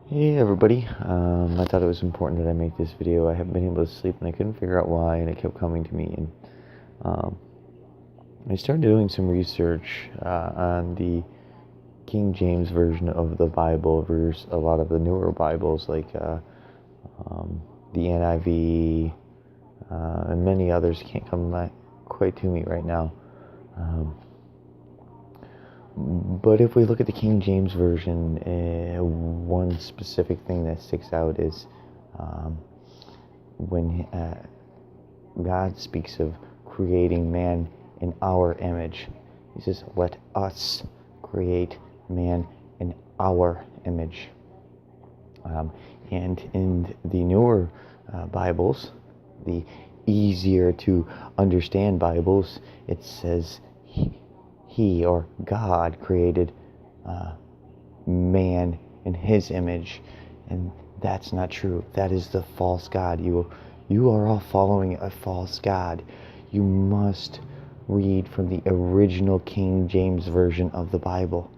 Hey everybody, I thought it was important that I make this video. I haven't been able to sleep and I couldn't figure out why, and it kept coming to me. And um, I started doing some research on the King James version of the Bible versus a lot of the newer Bibles like the NIV and many others. Can't come quite to me right now. But if we look at the King James Version, one specific thing that sticks out is when God speaks of creating man in our image. He says, let us create man in our image. And in the newer Bibles, the easier to understand Bibles, it says he or God created man in his image, and that's not true. That is the false God. You are all following a false God. You must read from the original King James Version of the Bible.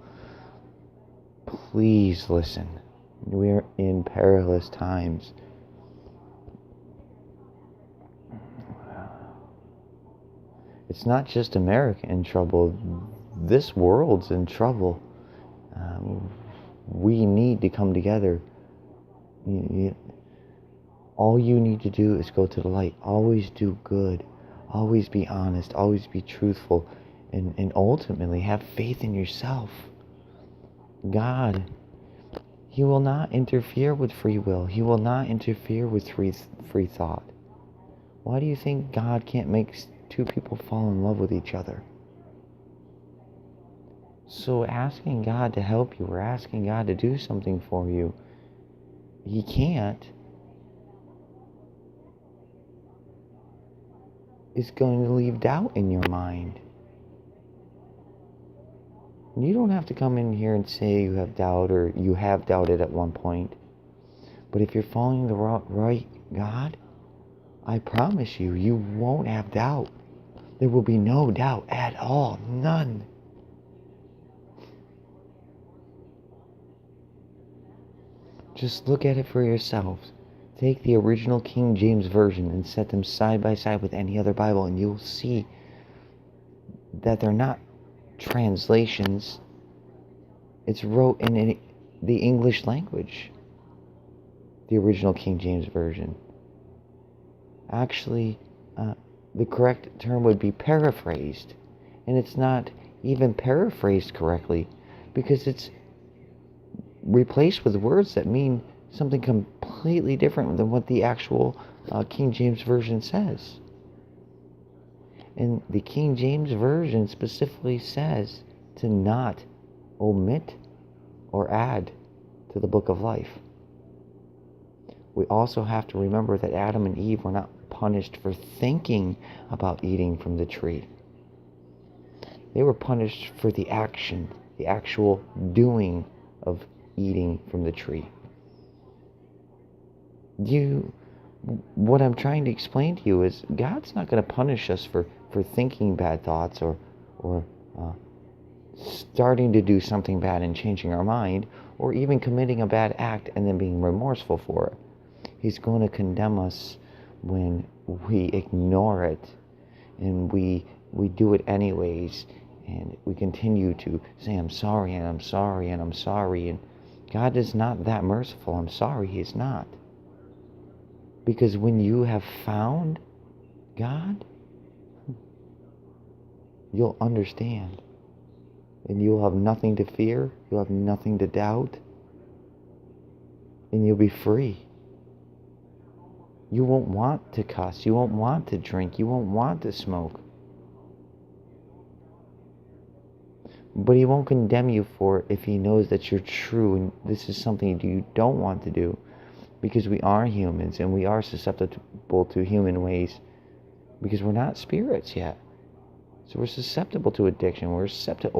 Please listen. We're in perilous times. It's not just America in trouble. This world's in trouble. We need to come together. All you need to do is go to the light. Always do good. Always be honest. Always be truthful. And ultimately have faith in yourself. God, He will not interfere with free will. He will not interfere with free thought. Why do you think God can't make two people fall in love with each other? So asking God to help you or asking God to do something for you, He can't, is going to leave doubt in your mind. You don't have to come in here and say you have doubt or you have doubted at one point. But if you're following the right God, I promise you, you won't have doubt. There will be no doubt at all. None. Just look at it for yourselves. Take the original King James Version and set them side by side with any other Bible, and you'll see that they're not translations. It's wrote in the English language. The original King James Version. Actually, the correct term would be paraphrased. And it's not even paraphrased correctly because it's replaced with words that mean something completely different than what the actual King James Version says. And the King James Version specifically says to not omit or add to the book of life. We also have to remember that Adam and Eve were not punished for thinking about eating from the tree. They were punished for the action, the actual doing of eating from the tree. What I'm trying to explain to you is God's not going to punish us for thinking bad thoughts or starting to do something bad and changing our mind, or even committing a bad act and then being remorseful for it. He's going to condemn us when we ignore it and we do it anyways, and we continue to say, I'm sorry, and I'm sorry, and I'm sorry. And God is not that merciful. I'm sorry, He's not. Because when you have found God, you'll understand. And you'll have nothing to fear. You'll have nothing to doubt. And you'll be free. You won't want to cuss. You won't want to drink. You won't want to smoke. But He won't condemn you for it if He knows that you're true and this is something you don't want to do. Because we are humans and we are susceptible to human ways. Because we're not spirits yet. So we're susceptible to addiction. We're susceptible to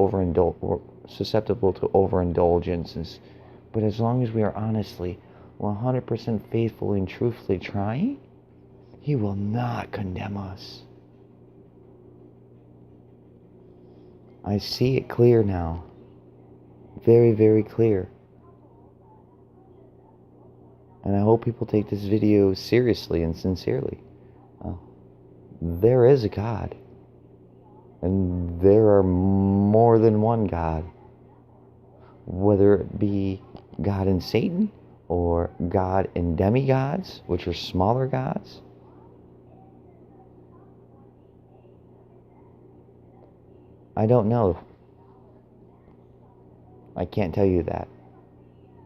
overindulgences. But as long as we are honestly 100% faithful and truthfully trying, He will not condemn us. I see it clear now. Very, very clear. And I hope people take this video seriously and sincerely. There is a God. And there are more than one God. Whether it be God and Satan, or God and demigods, which are smaller gods. I don't know. I can't tell you that.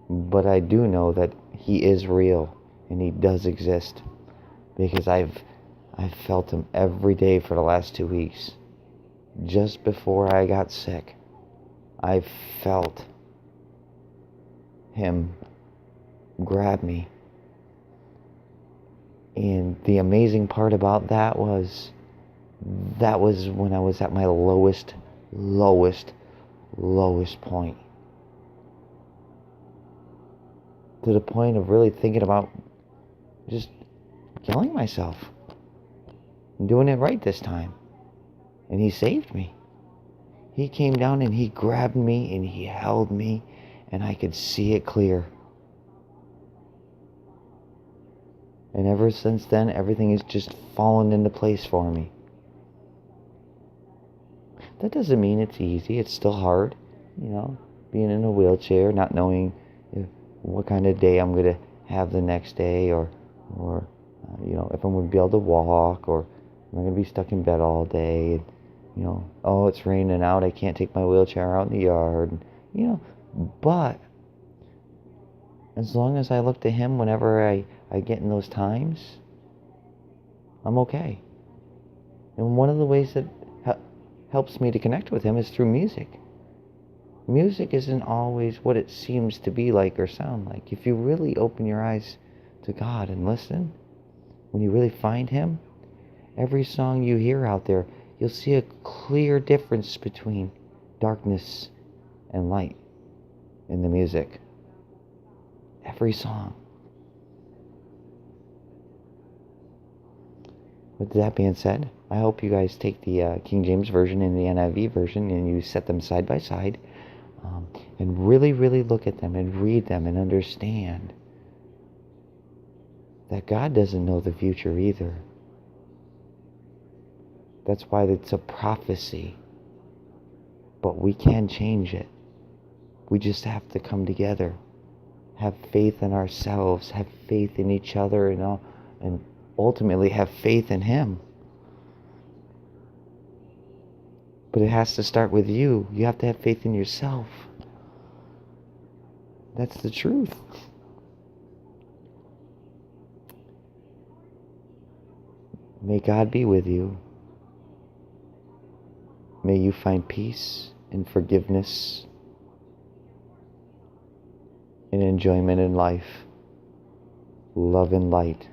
But I do know that he is real and he does exist, because I've felt him every day for the last 2 weeks. Just before I got sick, I felt him grab me. And the amazing part about that was when I was at my lowest point. To the point of really thinking about just killing myself. And doing it right this time. And he saved me. He came down and he grabbed me and he held me, and I could see it clear. And ever since then, everything has just fallen into place for me. That doesn't mean it's easy. It's still hard, being in a wheelchair, not knowing what kind of day I'm going to have the next day, or if I'm going to be able to walk, or am I going to be stuck in bed all day, and, oh, it's raining out, I can't take my wheelchair out in the yard, but as long as I look to him whenever I get in those times, I'm okay. And one of the ways that helps me to connect with him is through music. Music isn't always what it seems to be like or sound like. If you really open your eyes to God and listen, when you really find him, every song you hear out there, you'll see a clear difference between darkness and light in the music. Every song. With that being said, I hope you guys take the King James Version and the NIV version and you set them side by side, and really, really look at them and read them and understand that God doesn't know the future either. That's why it's a prophecy. But we can change it. We just have to come together. Have faith in ourselves. Have faith in each other, and ultimately have faith in him. But it has to start with you. You have to have faith in yourself. That's the truth. May God be with you. May you find peace and forgiveness and enjoyment in life, love and light.